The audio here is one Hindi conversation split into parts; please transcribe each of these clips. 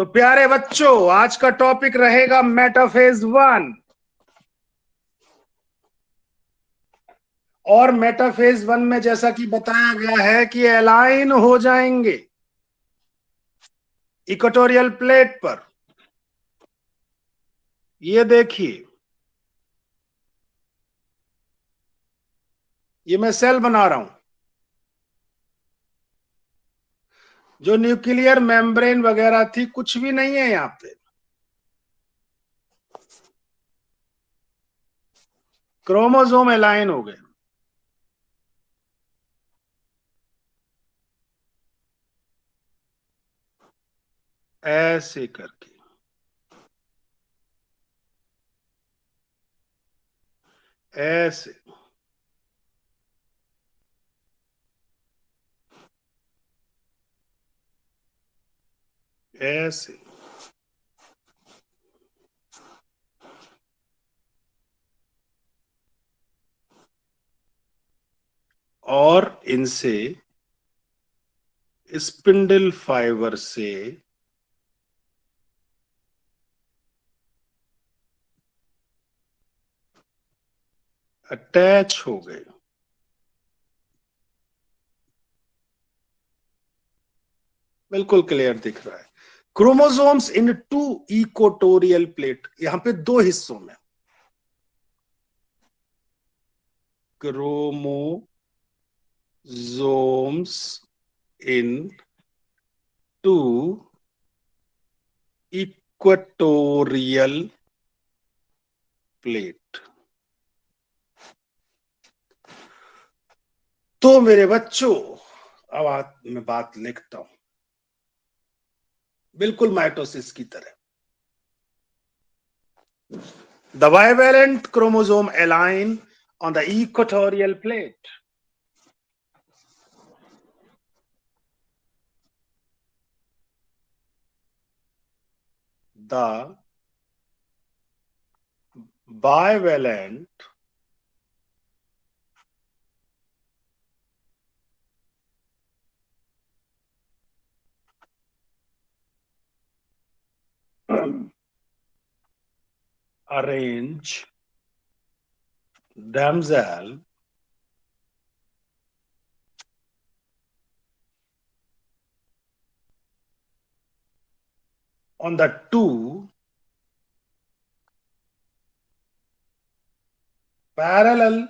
तो प्यारे बच्चों, आज का टॉपिक रहेगा मेटाफेज 1। और मेटाफेज 1 में जैसा कि बताया गया है कि अलाइन हो जाएंगे इक्वेटोरियल प्लेट पर। ये देखिए, ये मैं सेल बना रहा हूं। जो न्यूक्लियर मेम्ब्रेन वगैरह थी, कुछ भी नहीं है यहां पे। क्रोमोसोम अलाइन हो गए ऐसे करके, ऐसे। ऐसे और इनसे स्पिंडल फाइबर से अटैच हो गए। बिल्कुल क्लियर दिख रहा है। Chromosomes into equatorial plate, यहां पे दो हिस्सों में। Chromosomes into equatorial plate. तो मेरे बच्चों, अब मैं बात लिखता हूं, बिल्कुल माइटोसिस की तरह। The bivalent chromosome align on the equatorial plate. The bivalent arrange themselves on the two parallel,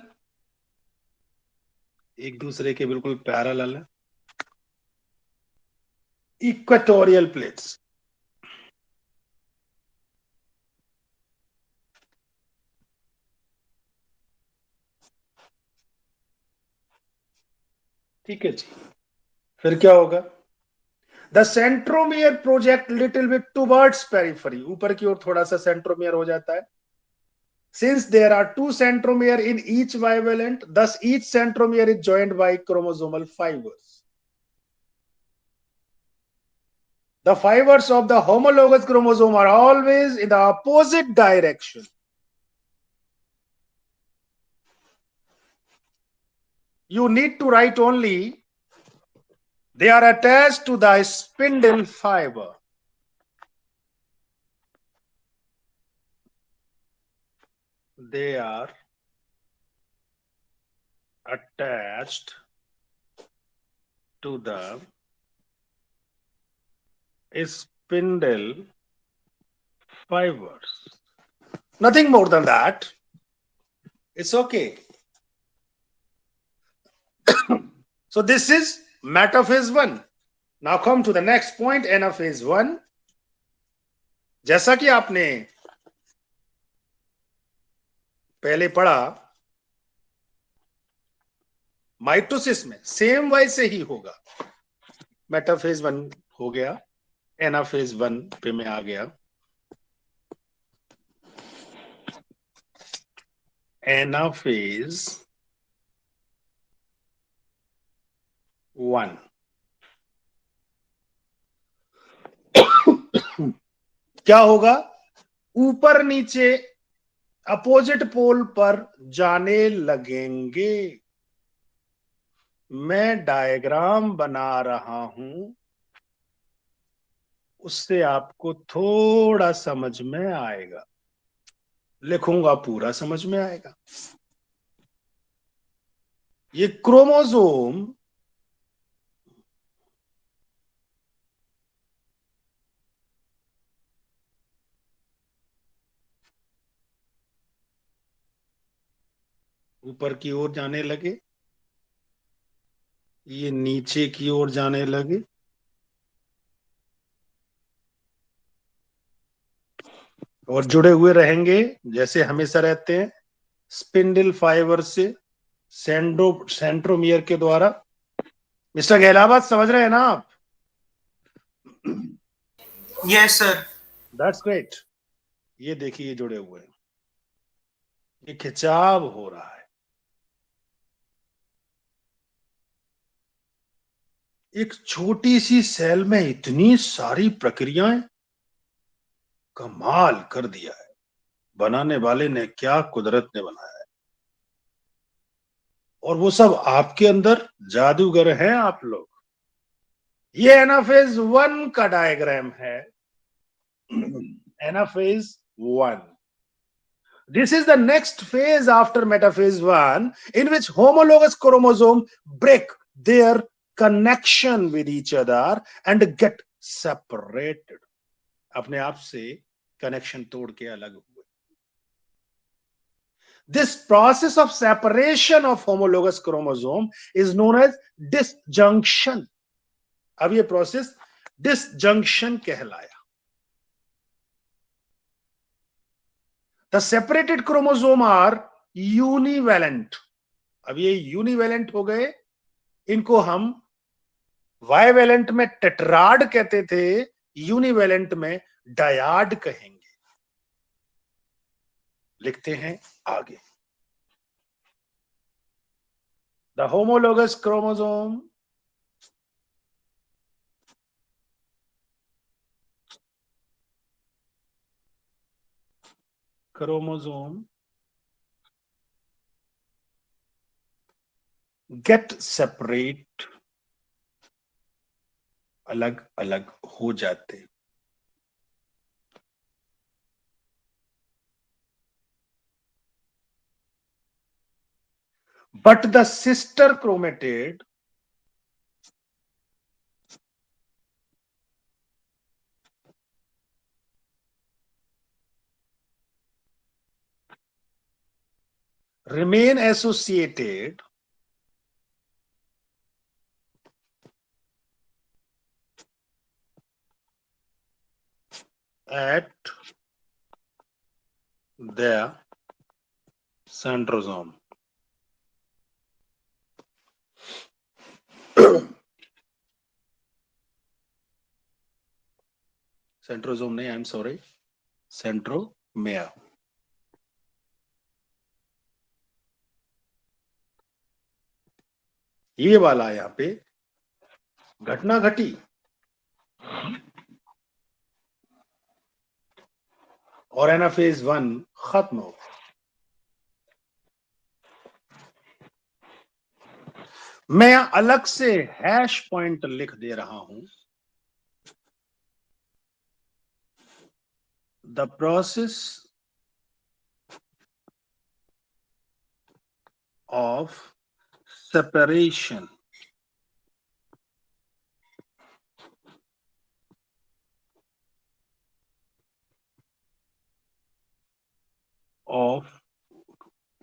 एक दूसरे के बिल्कुल पैरेलल है, इक्वेटोरियल प्लेट्स। ठीक है जी। फिर क्या होगा? The centromere project little bit towards periphery, ऊपर की ओर थोड़ा सा सेंट्रोमियर हो जाता है। Since there are two centromere in each bivalent, thus each centromere is joined by chromosomal fibers. The fibers of the homologous chromosome are always in the opposite direction. You need to write only they are attached to the spindle fiber. They are attached to the spindle fibers. Nothing more than that. It's okay. So this is metaphase 1. Now come to the next point, anaphase 1. जैसा कि आपने पहले पढ़ा, माइटोसिस में सेम वैसे ही होगा। मेटाफेज 1 हो गया, एनाफेज 1 पे मैं आ गया। एनाफेज 1 क्या होगा? ऊपर नीचे अपोजिट पोल पर जाने लगेंगे। मैं डायग्राम बना रहा हूं, उससे आपको थोड़ा समझ में आएगा। लिखूंगा पूरा समझ में आएगा। ये क्रोमोसोम ऊपर की ओर जाने लगे, ये नीचे की ओर जाने लगे, और जुड़े हुए रहेंगे जैसे हमेशा रहते हैं, स्पिंडल फाइबर से, सेंट्रोमियर के द्वारा। मिस्टर गहलावत, समझ रहे हैं ना आप? Yes sir. That's great. ये देखिए, ये जुड़े हुए हैं, ये खिंचाव हो रहा है। एक छोटी सी सेल में इतनी सारी प्रक्रियाएं, कमाल कर दिया है। बनाने वाले ने क्या, कुदरत ने बनाया है। और वो सब आपके अंदर, जादूगर हैं आप लोग। ये एनाफेज 1 का डायग्राम है। Anaphase 1। This is the next phase after metaphase 1, in which homologous chromosome break their connection with each other and get separated. अपने आप से कनेक्शन तोड़ के अलग हुए। This process of separation of homologous chromosome is known as disjunction. अब ये प्रोसेस disjunction कहलाया। The separated chromosome are univalent. अब ये यूनिवेलेंट हो गए, इनको हम वाइवेलेंट में टेट्राड कहते थे, यूनिवेलेंट में डायाड कहेंगे। लिखते हैं आगे। The homologous chromosome get separate, अलग अलग हो जाते। But the sister chromatid remain associated at the centrosome. Centrosome नहीं, आई एम सॉरी, सेंट्रोमियर। ये वाला यहां पे घटना घटी और एनाफेज 1 खत्म हो। मैं अलग से हैश पॉइंट लिख दे रहा हूं। The process of separation of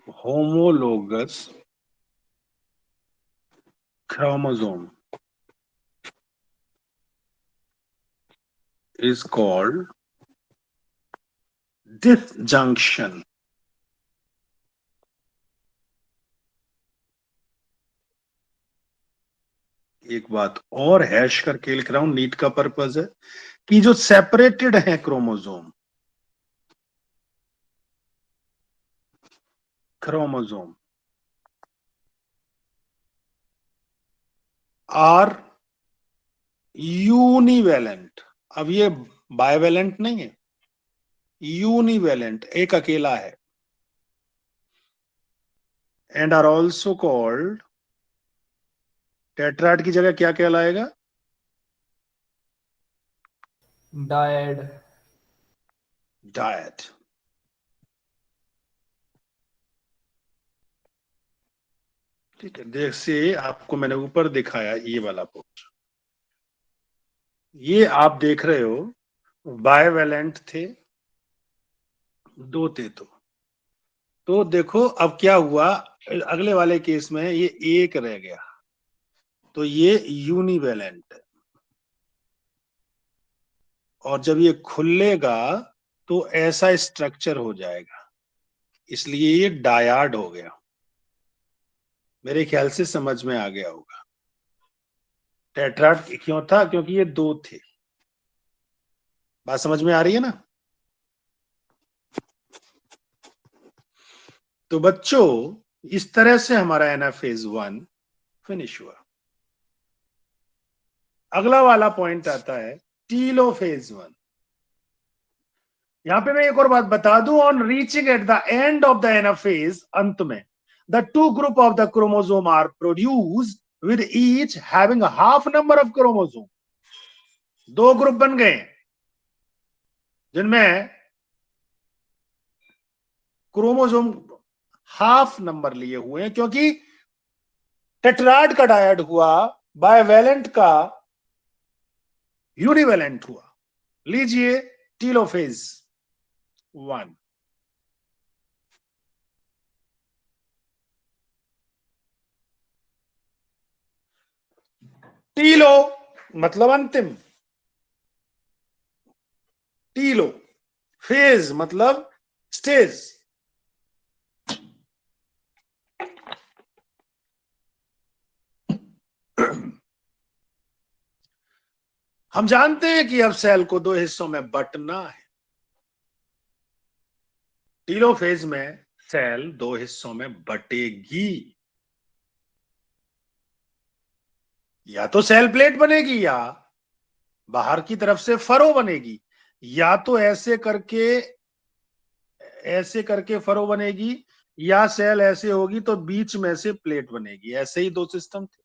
homologous chromosome is called disjunction. एक बात और हैश करके लिख रहा हूं, नीट का पर्पज है कि जो सेपरेटेड है क्रोमोसोम आर यूनिवेलेंट। अब ये बायवेलेंट नहीं है, यूनिवेलेंट, एक अकेला है। And are also called, tetrad की जगह क्या कहलाएगा? डायड। डायड। ठीक है, जैसे आपको मैंने ऊपर दिखाया ये वाला पोर्शन, ये आप देख रहे हो बायवेलेंट थे, दो थे। तो देखो अब क्या हुआ, अगले वाले केस में ये एक रह गया, तो ये यूनिवेलेंट है। और जब ये खुलेगा तो ऐसा स्ट्रक्चर हो जाएगा, इसलिए ये डायाड हो गया। मेरे ख्याल से समझ में आ गया होगा। टेट्राड क्यों था, क्योंकि ये दो थे। बात समझ में आ रही है ना। तो बच्चों, इस तरह से हमारा एनाफेज 1 फिनिश हुआ। अगला वाला पॉइंट आता है टीलोफेज 1। यहां पे मैं एक और बात बता दूं, on reaching at the end of the anaphase, अंत में the two group of the chromosome are produce with each having half number of chromosome. दो ग्रुप बन गए जिनमें क्रोमोसोम हाफ नंबर लिए हुए हैं, क्योंकि टेट्राड का डायड हुआ, बायवेलेंट का यूनिवेलेंट हुआ। लीजिए टीलोफेज 1। टीलो मतलब अंतिम, टीलो फेज मतलब स्टेज। हम जानते हैं कि अब सेल को दो हिस्सों में बंटना है। टीलोफेज में सेल दो हिस्सों में बटेगी, या तो सेल प्लेट बनेगी या बाहर की तरफ से फरो बनेगी, या तो ऐसे करके फरो बनेगी, या सेल ऐसे होगी तो बीच में से प्लेट बनेगी। ऐसे ही दो सिस्टम थे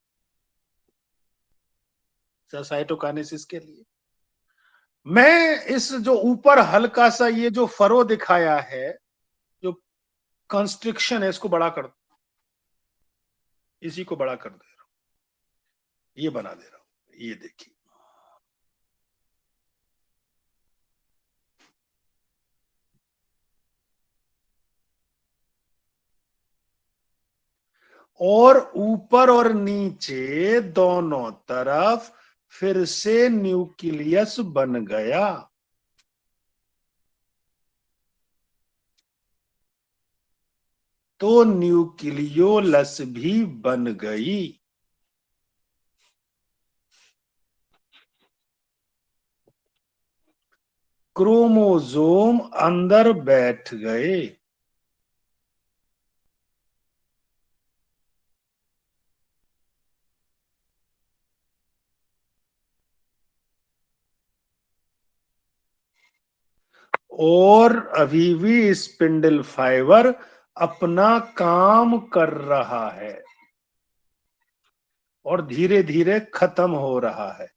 साइटोकाइनेसिस के लिए। मैं इस जो ऊपर हल्का सा ये जो फरो दिखाया है, जो कंस्ट्रिक्शन है, इसको बड़ा कर, इसी को बड़ा कर दे रहा हूं, ये बना दे रहा हूं, ये देखिए। और ऊपर और नीचे दोनों तरफ फिर से न्यूक्लियस बन गया। तो न्यूक्लियोलस भी बन गई। क्रोमोसोम अंदर बैठ गए। और अभी भी स्पिंडल फाइबर अपना काम कर रहा है और धीरे धीरे खत्म हो रहा है,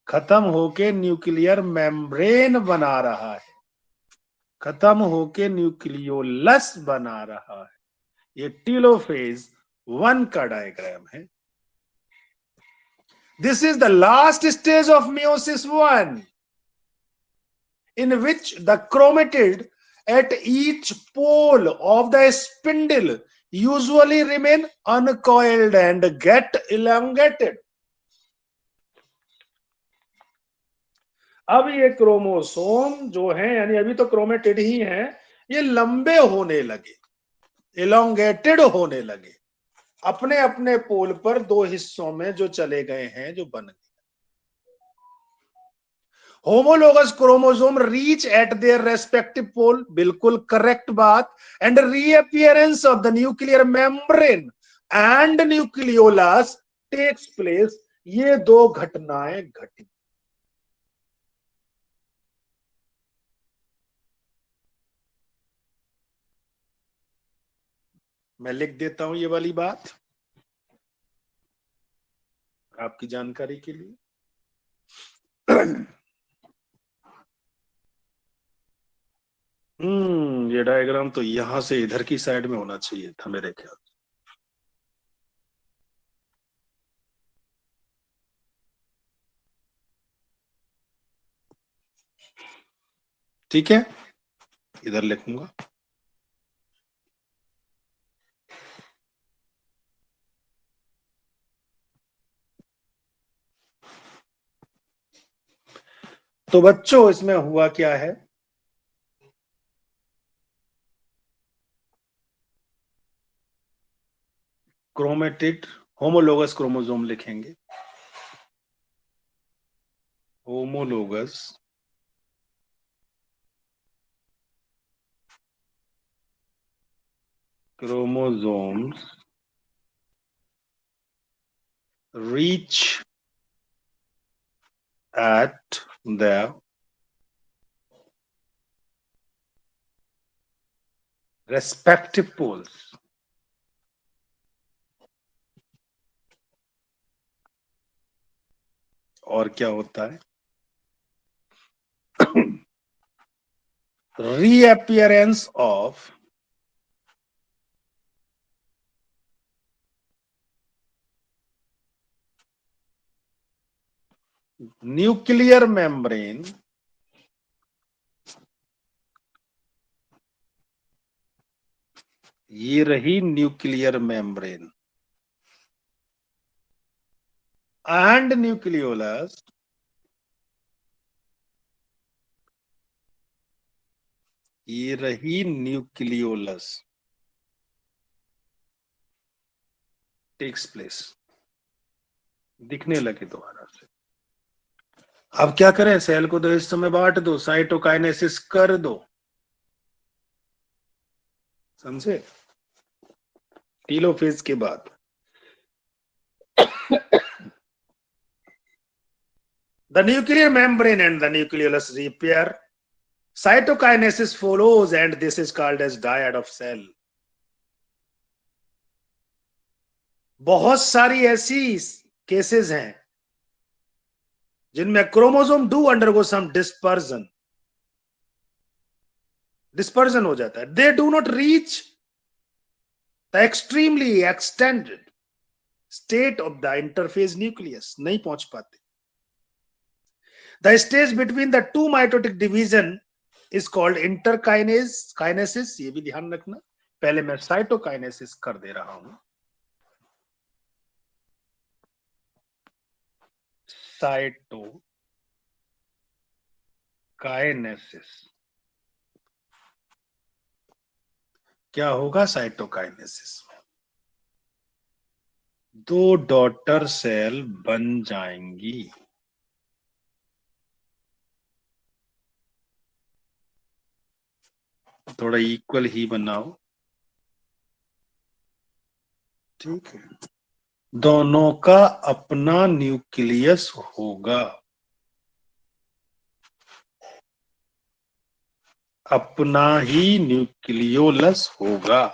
खत्म होके न्यूक्लियर मेम्ब्रेन बना रहा है, खत्म होके न्यूक्लियोलस बना रहा है। ये टीलोफेज 1 का डायग्राम है। This is the last stage of meiosis 1, in which the chromatid at each pole of the spindle usually remain uncoiled and get elongated. अब ये क्रोमोसोम जो है, यानी अभी तो क्रोमेटिड ही हैं, ये लंबे होने लगे, एलोंगेटेड होने लगे, अपने अपने पोल पर दो हिस्सों में जो चले गए हैं, जो बन गए। Homologous chromosome reach at their respective pole, बिल्कुल करेक्ट बात, and reappearance of the nuclear membrane and nucleolus takes place. ये दो घटनाएं घटी। मैं लिख देता हूं ये वाली बात आपकी जानकारी के लिए। ये डायग्राम तो यहां से इधर की साइड में होना चाहिए था मेरे ख्याल। ठीक है, इधर लिखूंगा। तो बच्चों इसमें हुआ क्या है, क्रोमेटिड होमोलोगस क्रोमोसोम लिखेंगे। Homologous chromosomes reach at their respective poles। और क्या होता है, reappearance of nuclear membrane ये रही न्यूक्लियर मेम्ब्रेन एंड न्यूक्लियोलस ये रही न्यूक्लियोलस टेक्स प्लेस। दिखने लगे दोबारा से। अब क्या करें, सेल को तो इस समय बांट दो, साइटोकाइनेसिस कर दो, समझे, टीलोफेज के बाद। The nuclear membrane and the nucleolus repair. Cytokinesis follows and this is called as dyad of cell। बहुत सारी ऐसी केसेस हैं जिनमें chromosome do undergo some dispersion हो जाता है। They do not reach the extremely extended state of the interphase nucleus, नहीं पहुंच पाते। The stage between the two mitotic division is called interkinesis. ये भी ध्यान रखना, पहले मैं साइटोकाइनेसिस कर दे रहा हूं। साइटोकाइनेसिस क्या होगा, साइटोकाइनेसिस में दो डॉटर सेल बन जाएंगी। थोड़ा इक्वल ही बनाओ, ठीक है। दोनों का अपना न्यूक्लियस होगा, अपना ही न्यूक्लियोलस होगा,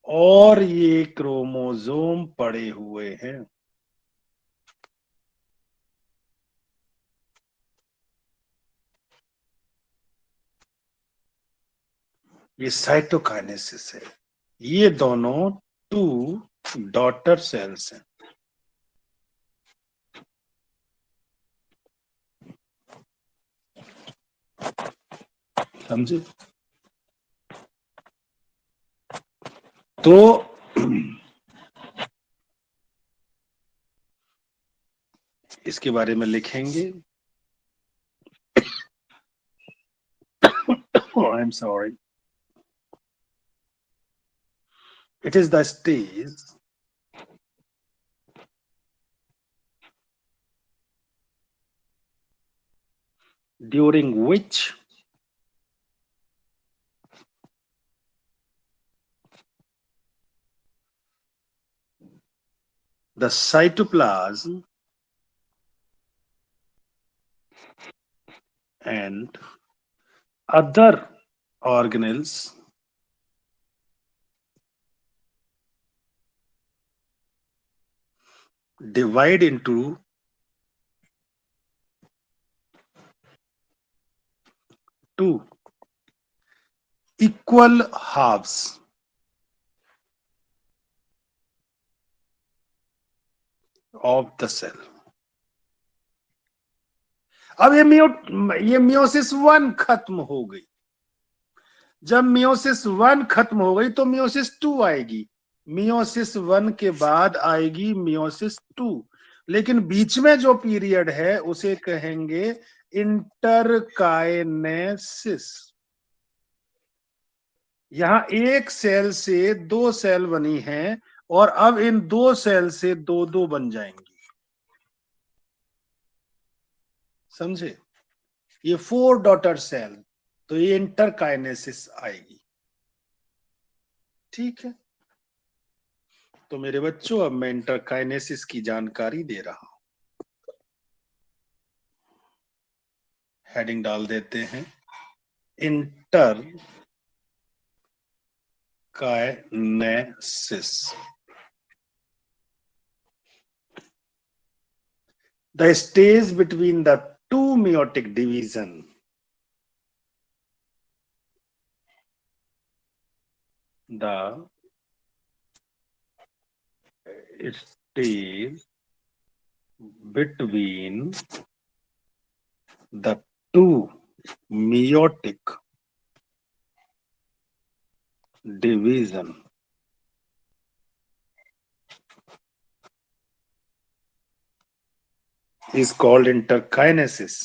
और ये क्रोमोसोम पड़े हुए हैं। ये साइटोकाइनेसिस है। ये दोनों टू डॉटर सेल्स हैं, समझे। तो इसके बारे में लिखेंगे। I am sorry, it is the stage during which the cytoplasm and other organelles divide into two equal halves of the cell. अब ये मियोसिस 1 खत्म हो गई। जब मियोसिस 1 खत्म हो गई तो मियोसिस 2 आएगी। मियोसिस 1 के बाद आएगी मियोसिस 2, लेकिन बीच में जो पीरियड है उसे कहेंगे इंटरकाइनेसिस। यहां एक सेल से 2 सेल बनी हैं और अब इन 2 सेल से 2 बन जाएंगी। समझे? ये 4 डॉटर सेल, तो ये इंटरकाइनेसिस आएगी। ठीक है, तो मेरे बच्चों अब मैं इंटरकाइनेसिस की जानकारी दे रहा हूं। हेडिंग डाल देते हैं, inter kinesis. The stage between the to meiotic division, the stage between the two meiotic division is called interkinesis.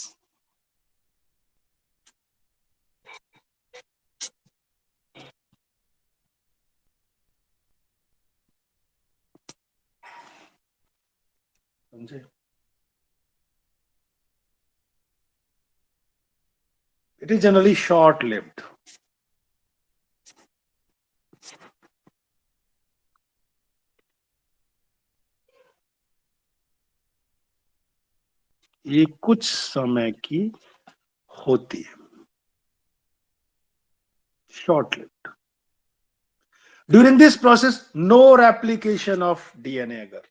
समझे? It is generally short-lived. ये कुछ समय की होती है, short-lived. During this process, no replication of DNA. अगर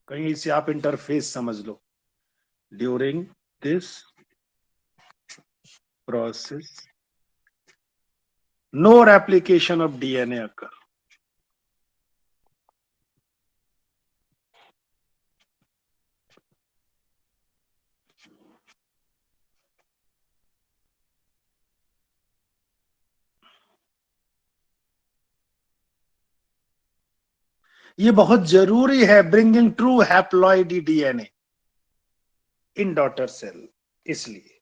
कहीं से आप इंटरफेस समझ लो, during this process no replication of DNA occur. ये बहुत जरूरी है, bringing true haploid DNA in daughter cell. इसलिए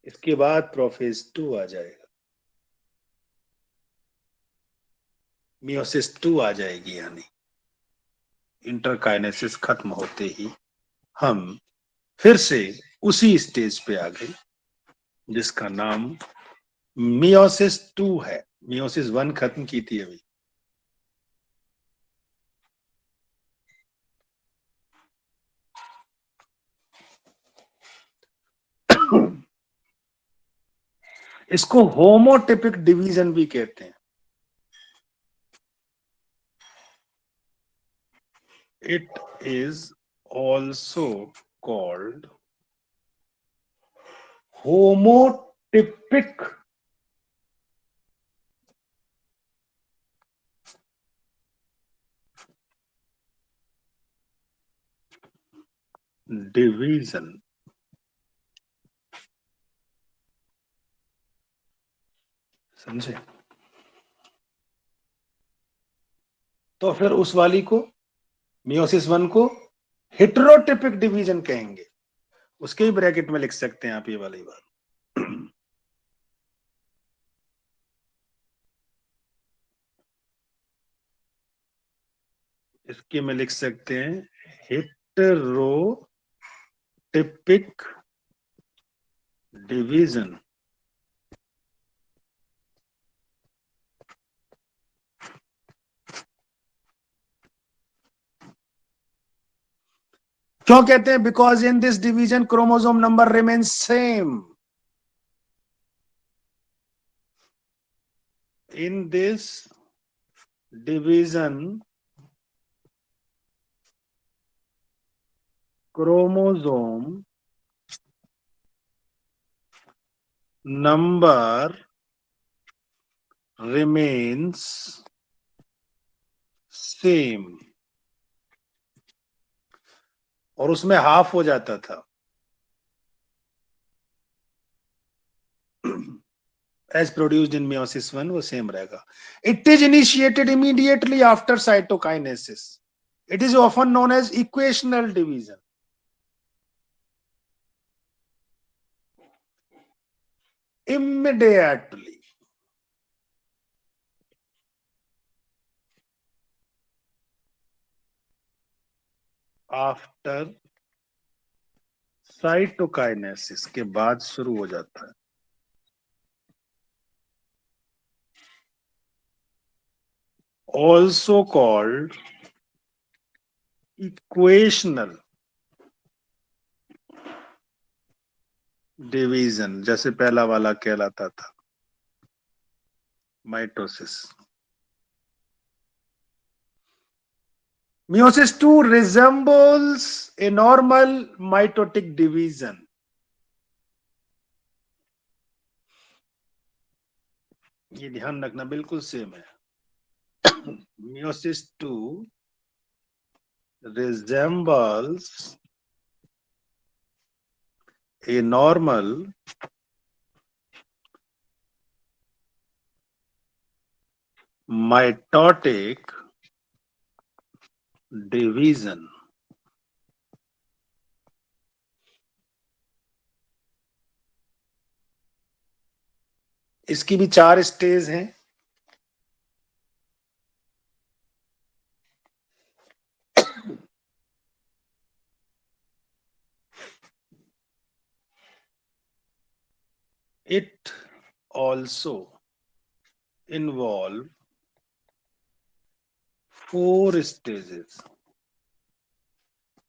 इसके बाद प्रोफेज 2 आ जाएगा, मियोसिस 2 आ जाएगी, यानी इंटरकाइनेसिस खत्म होते ही हम फिर से उसी स्टेज पे आ गए जिसका नाम मियोसिस 2 है। मियोसिस 1 खत्म की थी अभी। इसको होमोटिपिक डिवीजन भी कहते हैं। It is also called homotypic division. समझे? तो फिर उस वाली को, मियोसिस 1 को हेटेरोटिपिक डिवीजन कहेंगे। उसके ही ब्रैकेट में लिख सकते हैं आप ये वाली बात। इसके में लिख सकते हैं हेटेरोटिपिक डिवीजन। क्यों कहते हैं? Because in this division chromosome number remains same. In this division chromosome number remains same, और उसमें हाफ हो जाता था as produced in meiosis one, वो सेम रहेगा. It is initiated immediately after cytokinesis. It is often known as equational division. Immediately after cytokinesis के बाद शुरू हो जाता है. ऑल्सो कॉल्ड इक्वेशनल डिवीजन, जैसे पहला वाला कहलाता था mitosis. Meiosis II resembles a normal mitotic division. ये ध्यान रखना, बिल्कुल सेम है. Meiosis II resembles a normal mitotic division. इसकी भी 4 स्टेज हैं. It also involve 4 stages.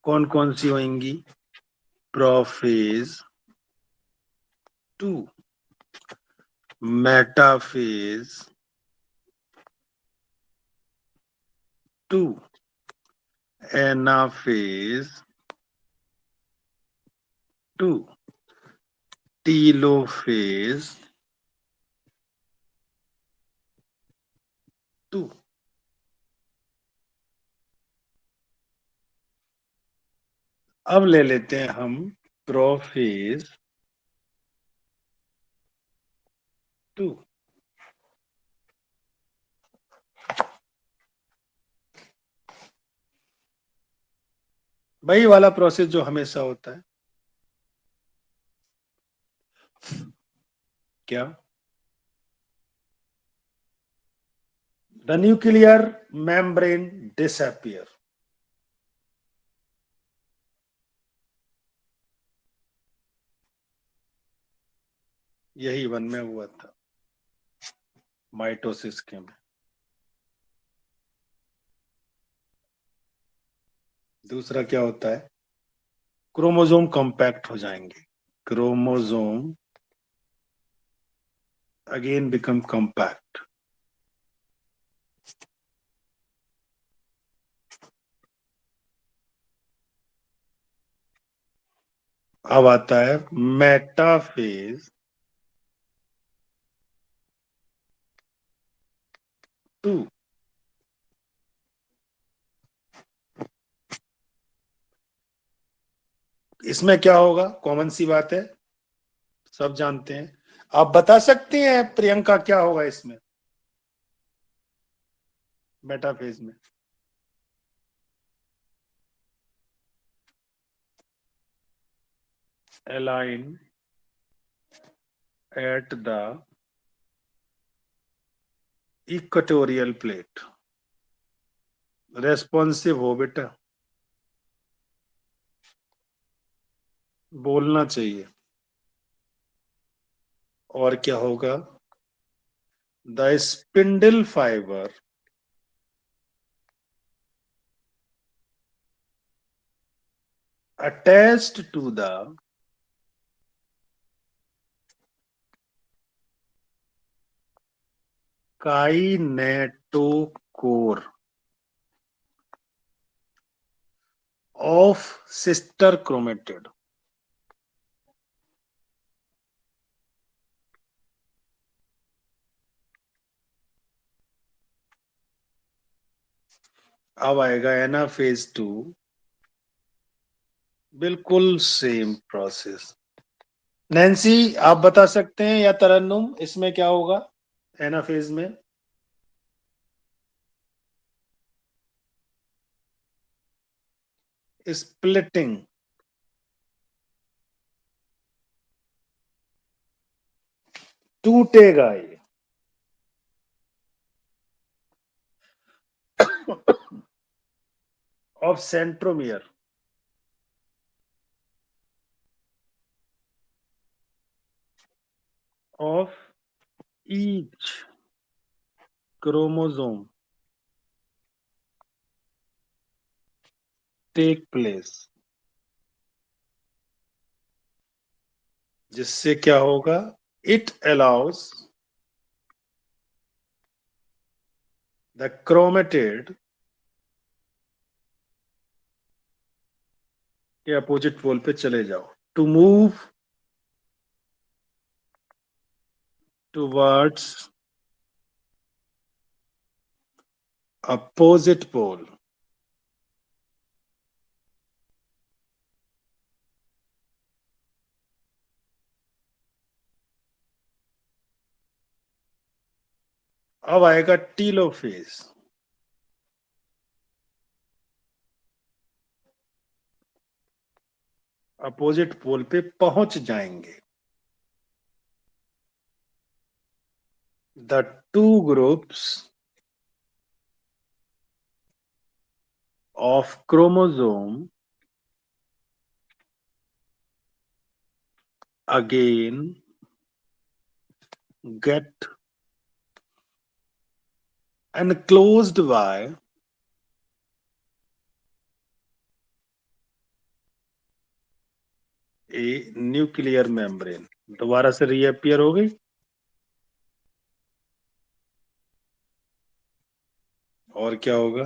कौन कौन सी होंगी? Prophase 2, metaphase 2, anaphase 2, telophase 2. अब ले लेते हैं हम प्रोफेज 2. वही वाला प्रोसेस जो हमेशा होता है. क्या? The nuclear membrane disappear. यही वन में हुआ था, माइटोसिस के में. दूसरा क्या होता है? क्रोमोसोम कॉम्पैक्ट हो जाएंगे. Chromosome again become compact. अब आता है मेटाफेज 2. इसमें क्या होगा? कॉमन सी बात है, सब जानते हैं. आप बता सकते हैं प्रियंका क्या होगा इसमें मेटाफेज में? align at the equatorial plate. Responsive हो बेटा, बोलना चाहिए. और क्या होगा? The spindle fibre attached to the kinetochore of sister chromatid. अब आएगा एनाफेज 2। बिल्कुल सेम प्रोसेस। नैन्सी, आप बता सकते हैं या तरन्नुम, इसमें क्या होगा एनाफेज में? स्प्लिटिंग। टूटेगा ये। Of centromere. Of each chromosome take place. जिससे क्या होगा? इट अलाउज द क्रोमेटिड के अपोजिट पोल पे चले जाओ, to move towards opposite pole. अब आएगा टीलोफेज। अपोजिट पोल पे पहुंच जाएंगे। The two groups of chromosome again get enclosed by a nuclear membrane. दोबारा से रीअपियर हो गई। और क्या होगा?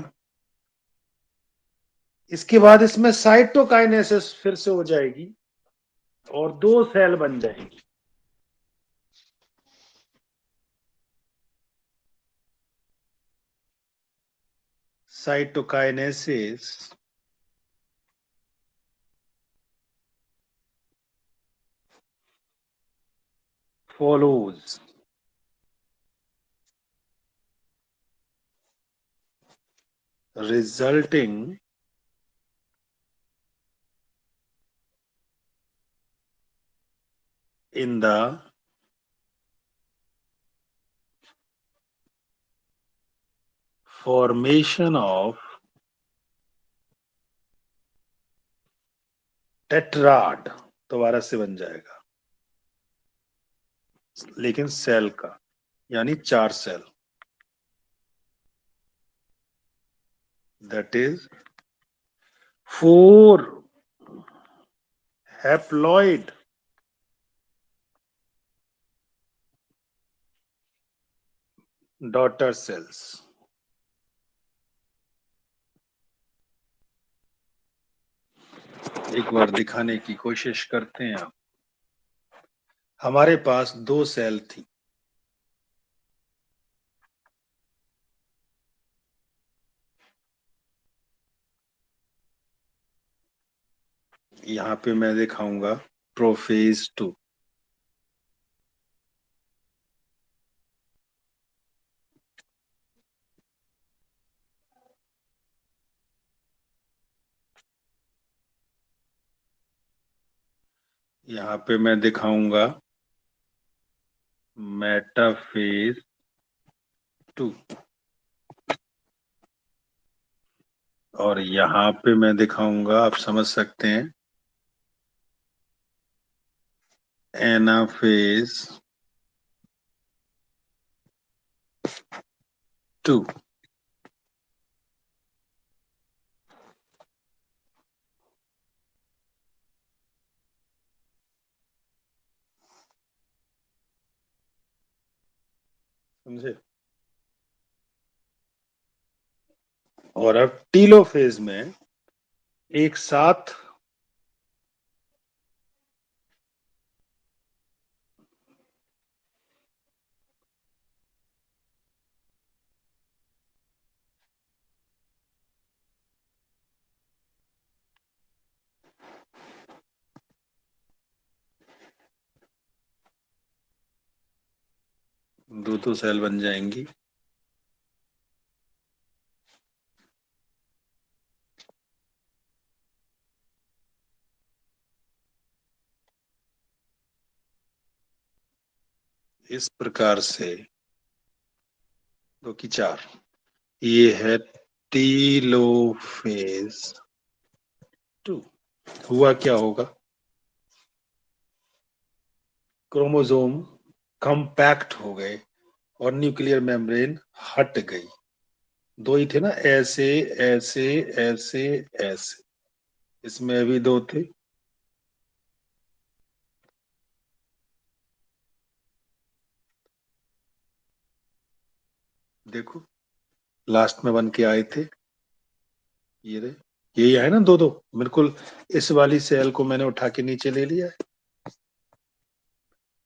इसके बाद इसमें साइटोकाइनेसिस फिर से हो जाएगी और दो सेल बन जाएंगी। Cytokinesis follows resulting in the formation of tetrad. दोबारा से बन जाएगा, लेकिन सेल का, यानी 4 cell. That is 4 haploid daughter cells. एक बार दिखाने की कोशिश करते हैं। आप, हमारे पास 2 सेल थी। यहां पे मैं दिखाऊंगा प्रोफेज 2। यहां पे मैं दिखाऊंगा मेटाफेज 2। और यहां पे मैं दिखाऊंगा, आप समझ सकते हैं, एनाफेज 2। समझे? और अब टीलोफेज में एक साथ दो सेल बन जाएंगी। इस प्रकार से 2 की 4। ये है टीलोफेज 2। हुआ क्या होगा, क्रोमोसोम कॉम्पैक्ट हो गए और न्यूक्लियर मेम्ब्रेन हट गई। 2 ही थे ना, ऐसे ऐसे ऐसे ऐसे, इसमें भी 2 थे। देखो लास्ट में बन के आए थे, ये रहे, यही है ना 2 2 बिल्कुल। इस वाली सेल को मैंने उठा के नीचे ले लिया है,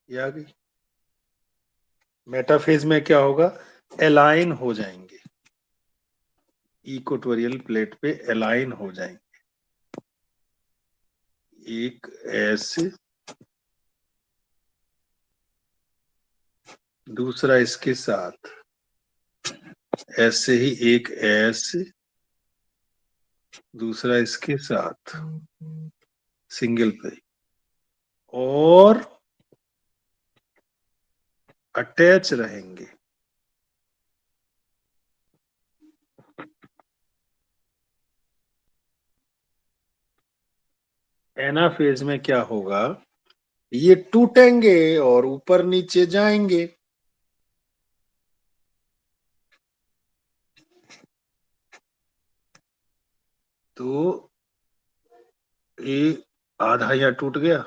ये आ गई। मेटाफेज में क्या होगा, एलाइन हो जाएंगे, इक्वेटोरियल प्लेट पे एलाइन हो जाएंगे। एक ऐसे, दूसरा इसके साथ, ऐसे ही एक ऐसे, दूसरा इसके साथ सिंगल पे, और अटैच रहेंगे। एनाफेज में क्या होगा, ये टूटेंगे और ऊपर नीचे जाएंगे। तो ये आधा यहाँ टूट गया,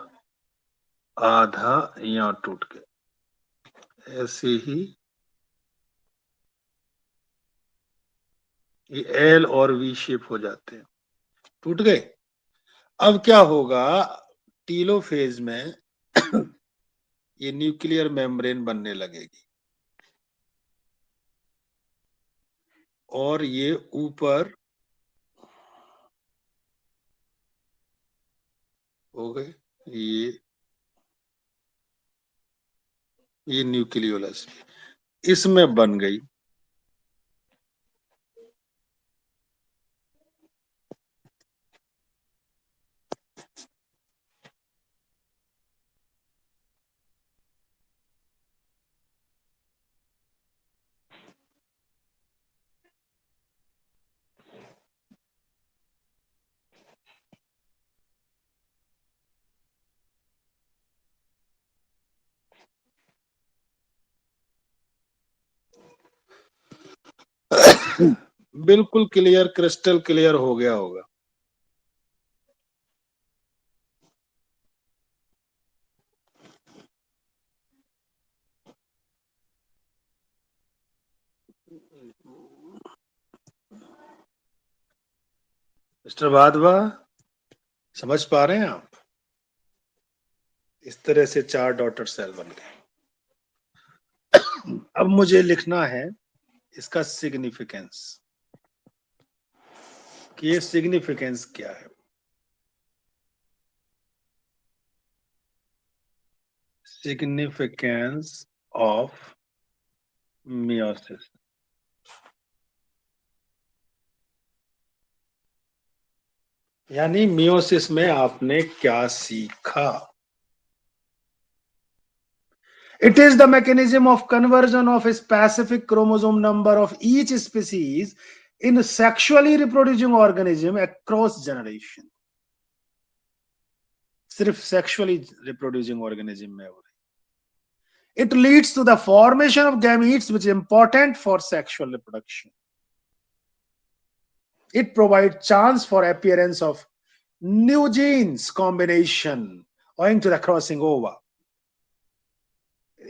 आधा यहाँ टूट गया, ऐसे ही ये एल और वी शेप हो जाते हैं, टूट गए। अब क्या होगा, टीलोफेज में ये न्यूक्लियर मेम्ब्रेन बनने लगेगी और ये ऊपर हो गए, ये न्यूक्लियोलस इसमें बन गई। बिल्कुल क्लियर, क्रिस्टल क्लियर हो गया होगा। मिस्टर वाधवा, समझ पा रहे हैं आप? इस तरह से 4 डॉटर सेल बन गए। अब मुझे लिखना है इसका सिग्निफिकेंस, कि ये सिग्निफिकेंस क्या है। Significance of meiosis. यानी मियोसिस में आपने क्या सीखा। It is the mechanism of conversion of a specific chromosome number of each species in sexually reproducing organism across generation. सिर्फ sexually reproducing organism में हो रही। It leads to the formation of gametes, which is important for sexual reproduction. It provides chance for appearance of new genes combination owing to the crossing over.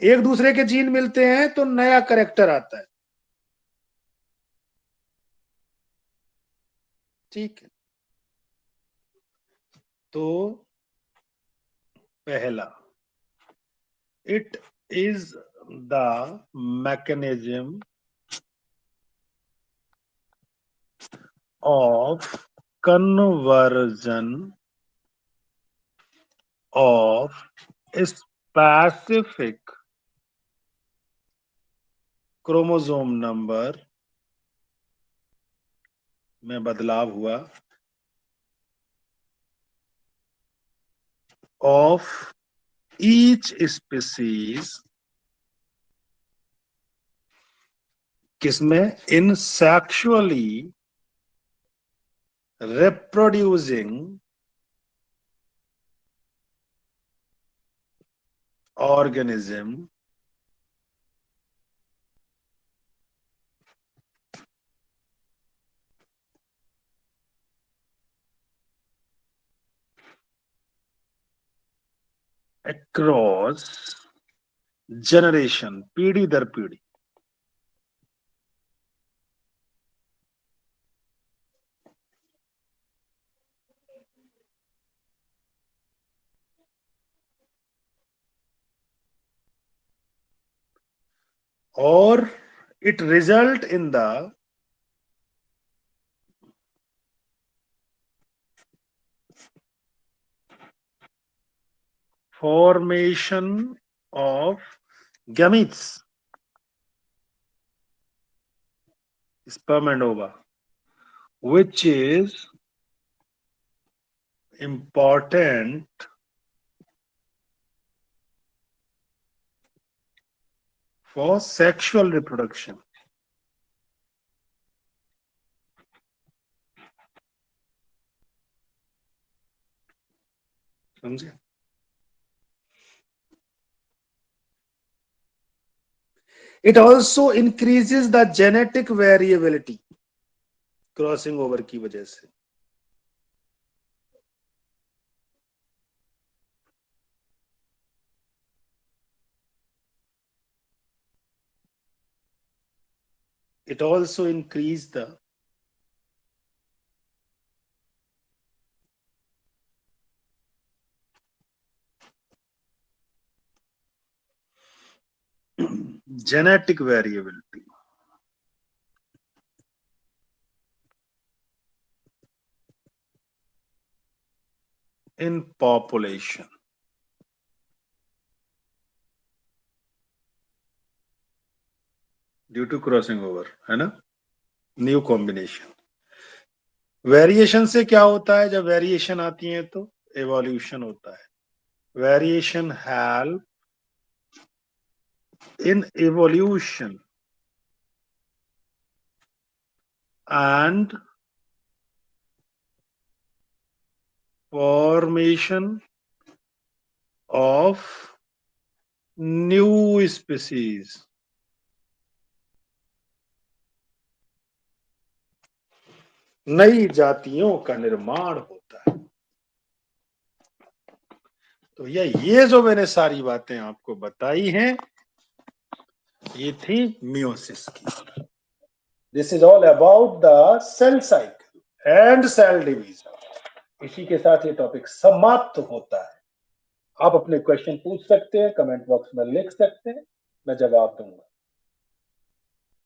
एक दूसरे के जीन मिलते हैं तो नया करेक्टर आता है, ठीक है। तो पहला, it is the mechanism of conversion of specific chromosome number में बदलाव हुआ ऑफ ईच स्पीसीज, किसमें, इन sexually reproducing organism across generation, पीढ़ी दर पीढ़ी। और it result in the formation of gametes, sperm and ova, which is important for sexual reproduction। समझे? It also increases the genetic variability, crossing over की वजह से। It also increase the genetic variability in population due to crossing over, है ना, न्यू कॉम्बिनेशन। वेरिएशन से क्या होता है? जब वेरिएशन आती है तो एवोल्यूशन होता है। Variation help in evolution and formation of new species. नई जातियों का निर्माण होता है। तो ये जो मैंने सारी बातें आपको बताई हैं, ये थी मियोसिस की। This is all about the cell cycle and cell division. इसी के साथ ये टॉपिक समाप्त होता है। आप अपने क्वेश्चन पूछ सकते हैं, कमेंट बॉक्स में लिख सकते हैं, मैं जवाब दूंगा।